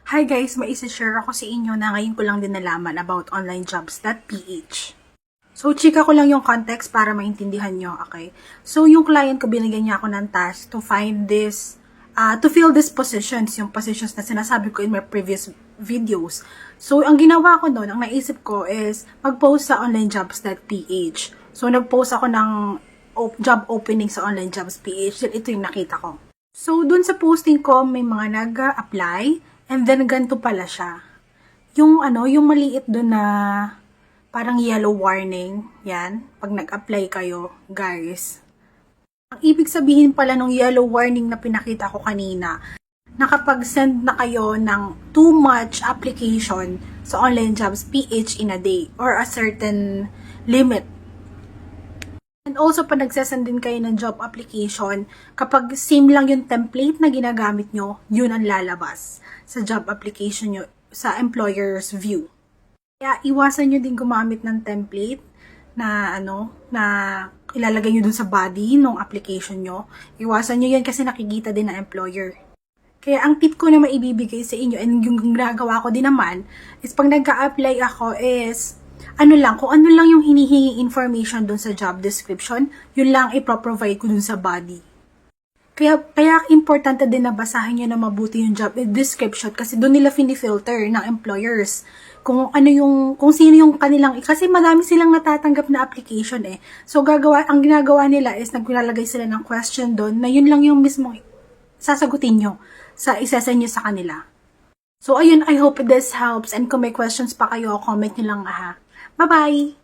Hi guys, may isa-share ako sa inyo na ngayon ko lang din nalaman about onlinejobs.ph. So, chika ko lang yung context para maintindihan nyo, okay? So, yung client ko, binigyan niya ako ng task to find this, to fill these positions, yung positions na sinasabi ko in my previous videos. So, ang ginawa ko doon, ang naisip ko is mag-post sa onlinejobs.ph. So, nag-post ako ng job opening sa onlinejobs.ph. Ito yung nakita ko. So, dun sa posting ko, may mga nag-apply. And then, ganito pala siya. Yung maliit doon na parang yellow warning. Yan. Pag nag-apply kayo, guys. Ang ibig sabihin pala ng yellow warning na pinakita ko kanina, na kapag send na kayo ng too much application sa online jobs PH in a day or a certain limit. And also, pag nagsasend din kayo ng job application, kapag same lang yung template na ginagamit nyo, yun ang lalabas sa job application nyo, sa employer's view. Kaya, iwasan nyo din gumamit ng template na, na ilalagay nyo dun sa body ng application nyo. Iwasan nyo yan kasi nakikita din ng employer. Kaya, ang tip ko na maibibigay sa inyo, and yung ginagawa ko din naman, is pag nag-a-apply ako is, kung ano lang yung hinihingi information dun sa job description, yun lang ipro-provide ko dun sa body. Kaya importante din na basahin nyo na mabuti yung job description kasi dun nila finifilter ng employers kung sino yung kanilang, kasi madami silang natatanggap na application eh. So, ang ginagawa nila is naglalagay sila ng question dun na yun lang yung mismong sasagutin nyo isasend nyo sa kanila. So, ayun, I hope this helps, and kung may questions pa kayo, comment nyo lang ha. Bye-bye!